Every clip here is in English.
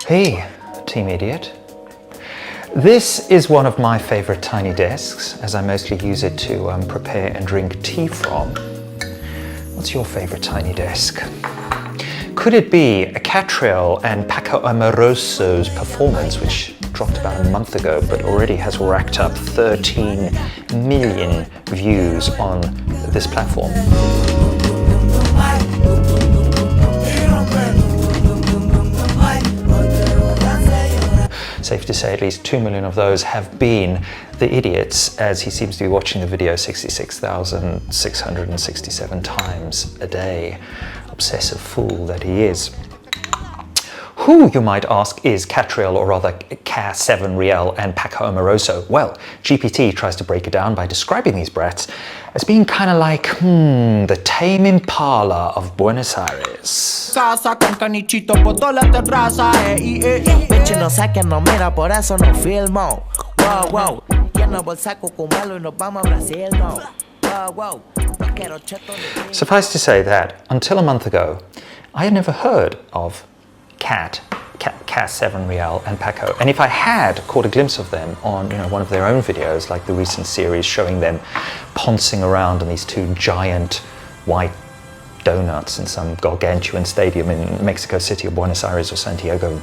Hey, Team Idiot. This is one of my favorite tiny desks, as I mostly use it to prepare and drink tea from. What's your favorite tiny desk? Could it be a Catriel and Paco Amoroso's performance, which dropped about a month ago, but already has racked up 13 million views on this platform? Safe to say at least 2 million of those have been the idiots, as he seems to be watching the video 66,667 times a day. Obsessive fool that he is. Who, you might ask, is Catriel, or rather Ca7 Riel and Paco Amoroso? Well, GPT tries to break it down by describing these brats as being kind of like, the Tame Impala of Buenos Aires. Salsa con canichito por toda la terraza, Bitch, no sé que no mira, por eso no filmo. Wow, wow. Lleno bolsaco con malo y nos vamos a Brasil, no. Wow, wow. Suffice to say that, until a month ago, I had never heard of Ca7 Riel and Paco. And if I had caught a glimpse of them on one of their own videos, like the recent series showing them poncing around in these two giant white donuts in some gargantuan stadium in Mexico City or Buenos Aires or Santiago.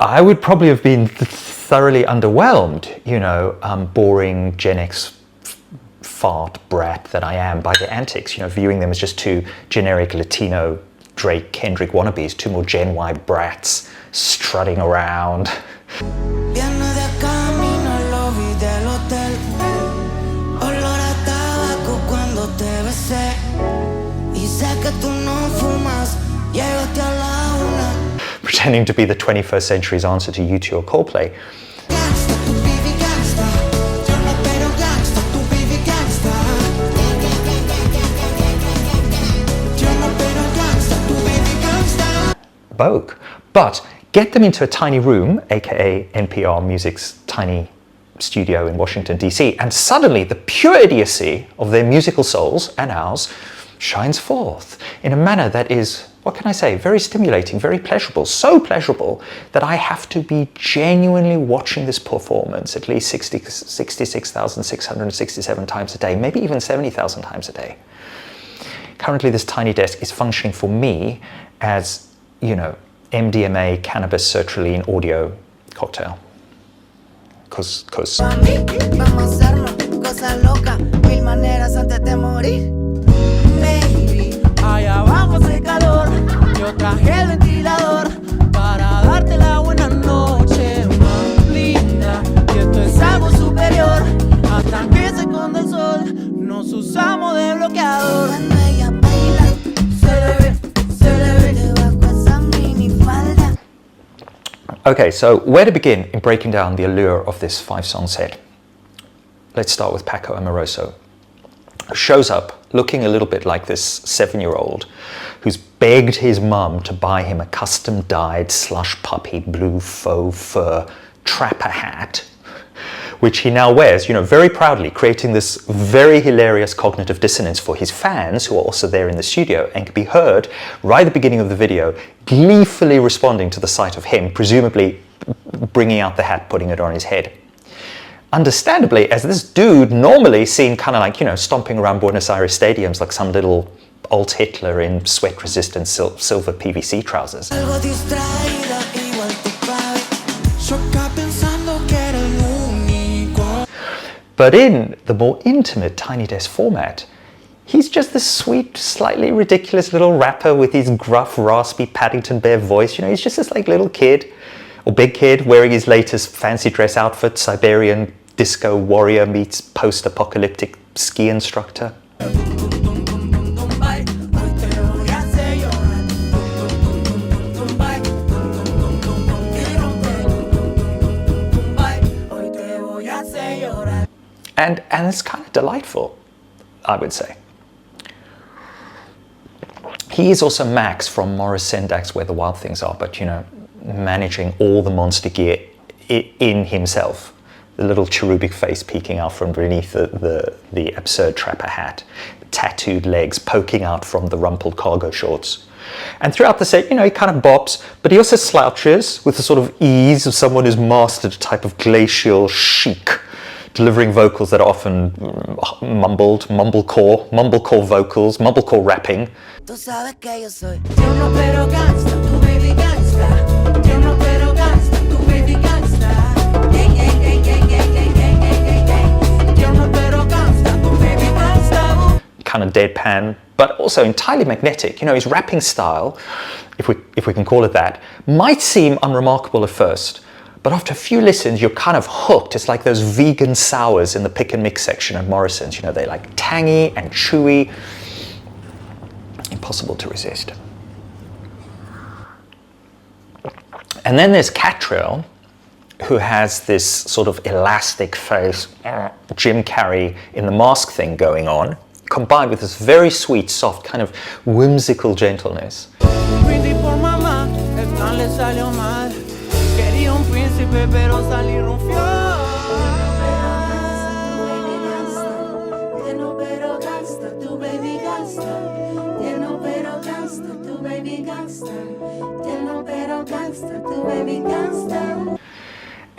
I would probably have been thoroughly underwhelmed, boring Gen X fart brat that I am, by their antics, viewing them as just two generic Latino Drake Kendrick wannabes, two more Gen Y brats strutting around. Pretending to be the 21st century's answer to U2 or Coldplay. Bogue. But get them into a tiny room, aka NPR Music's tiny studio in Washington, DC, and suddenly the pure idiocy of their musical souls and ours shines forth in a manner that is, what can I say, very stimulating, very pleasurable, so pleasurable that I have to be genuinely watching this performance at least 66,667 times a day, maybe even 70,000 times a day. Currently, this tiny desk is functioning for me as, MDMA, cannabis, sertraline, audio cocktail. Cause. Allá abajo hace calor, yo traje el ventilador para darte la buena noche, más linda. Y esto es algo superior, hasta que se esconde el sol, nos usamos de bloqueador. Cuando ella baila, se le ve debajo esa minifalda. Okay, so where to begin in breaking down the allure of this 5-song set? Let's start with Paco Amoroso. Shows up looking a little bit like this 7-year-old who's begged his mum to buy him a custom-dyed slush puppy blue faux fur trapper hat, which he now wears, very proudly, creating this very hilarious cognitive dissonance for his fans, who are also there in the studio and can be heard right at the beginning of the video, gleefully responding to the sight of him, presumably bringing out the hat, putting it on his head. Understandably, as this dude normally seen kind of like, stomping around Buenos Aires stadiums like some little alt Hitler in sweat-resistant silver PVC trousers. But in the more intimate Tiny Desk format, he's just this sweet, slightly ridiculous little rapper with his gruff, raspy Paddington Bear voice. He's just this little kid, or big kid, wearing his latest fancy dress outfit, Siberian disco warrior meets post-apocalyptic ski instructor. And it's kind of delightful, I would say. He is also Max from Maurice Sendak's Where the Wild Things Are, but, you know, managing all the monster gear in himself. The little cherubic face peeking out from beneath the absurd trapper hat, tattooed legs poking out from the rumpled cargo shorts. And throughout the set, you know, he kind of bops, but he also slouches with the sort of ease of someone who's mastered a type of glacial chic, delivering vocals that are often mumblecore vocals, mumblecore rapping. Tú sabes que yo soy. Yo no pero gangsta, tu baby gangsta. Yo no pero gangsta, tu baby gangsta. Gang, gang, gang, gang, gang, gang, gang, gang, gang, gang. Yo no pero gangsta, tu baby gangsta. Kind of deadpan, but also entirely magnetic. You know, his rapping style, if we can call it that, might seem unremarkable at first, but after a few listens, you're kind of hooked. It's like those vegan sours in the pick and mix section at Morrison's. You know, they're like tangy and chewy. Impossible to resist. And then there's Catriel, who has this sort of elastic face, Jim Carrey in the Mask thing going on, combined with this very sweet, soft, kind of whimsical gentleness. Brindis por mamá, el plan le salió mal. Quería un príncipe, pero salir un fiel.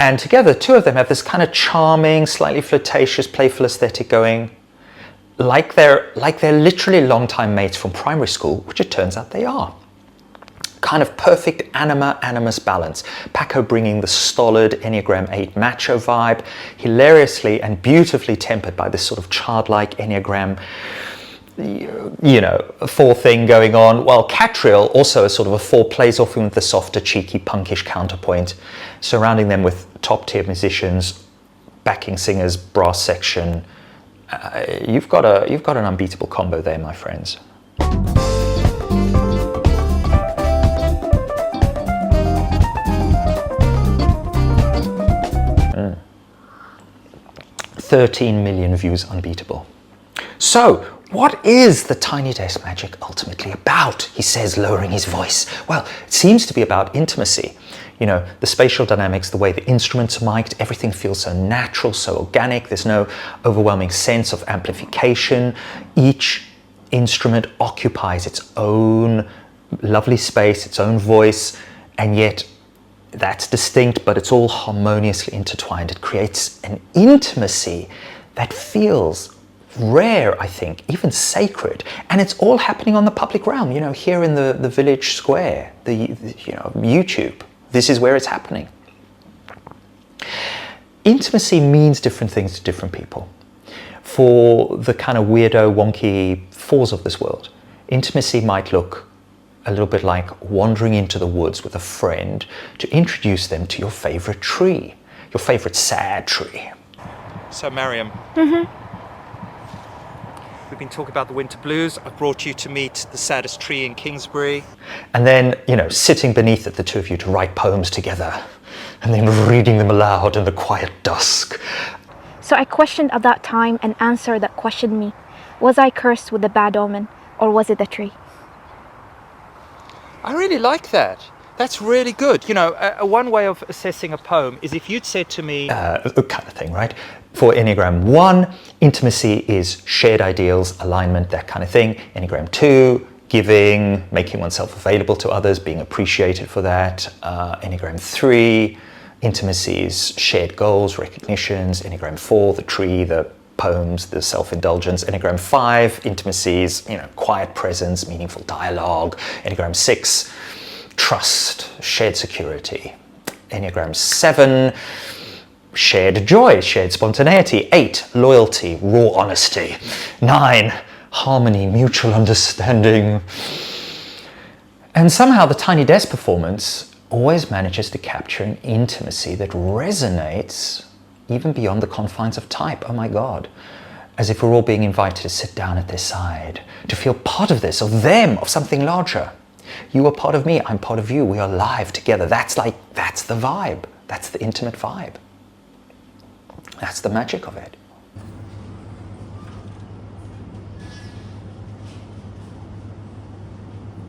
And together, two of them have this kind of charming, slightly flirtatious, playful aesthetic going, like they're literally longtime mates from primary school, which it turns out they are. Kind of perfect anima-animus balance. Paco bringing the stolid Enneagram 8 macho vibe, hilariously and beautifully tempered by this sort of childlike Enneagram, you know, 4 thing going on, while Catriel, also a sort of a 4, plays off with the softer, cheeky, punkish counterpoint, surrounding them with top-tier musicians, backing singers, brass section. You've got an unbeatable combo there, my friends. Mm. 13 million views, unbeatable. So, what is the Tiny Desk Magic ultimately about? He says, lowering his voice. Well, it seems to be about intimacy. You know, the spatial dynamics, the way the instruments are mic'd, everything feels so natural, so organic. There's no overwhelming sense of amplification. Each instrument occupies its own lovely space, its own voice, and yet that's distinct, but it's all harmoniously intertwined. It creates an intimacy that feels rare, I think, even sacred, and it's all happening on the public realm, you know, here in the village square, the you know, YouTube. This is where it's happening. Intimacy means different things to different people. For the kind of weirdo, wonky 4s of this world, intimacy might look a little bit like wandering into the woods with a friend to introduce them to your favorite tree, your favorite sad tree. So, Mariam, we've been talking about the winter blues. I've brought you to meet the saddest tree in Kingsbury. And then, you know, sitting beneath it, the two of you, to write poems together, and then reading them aloud in the quiet dusk. So I questioned at that time an answer that questioned me. Was I cursed with a bad omen, or was it the tree? I really like that. That's really good. You know, one way of assessing a poem is if you'd said to me... kind of thing, right? For Enneagram 1, intimacy is shared ideals, alignment, that kind of thing. Enneagram 2, giving, making oneself available to others, being appreciated for that. Enneagram 3, intimacy is shared goals, recognitions. Enneagram 4, the tree, the poems, the self-indulgence. Enneagram 5, intimacy is, you know, quiet presence, meaningful dialogue. Enneagram 6, trust, shared security. Enneagram 7, shared joy, shared spontaneity. 8, loyalty, raw honesty. 9, harmony, mutual understanding. And somehow the Tiny Desk performance always manages to capture an intimacy that resonates even beyond the confines of type. Oh my God. As if we're all being invited to sit down at their side, to feel part of this, of them, of something larger. You are part of me, I'm part of you, we are live together. That's the vibe. That's the intimate vibe. That's the magic of it.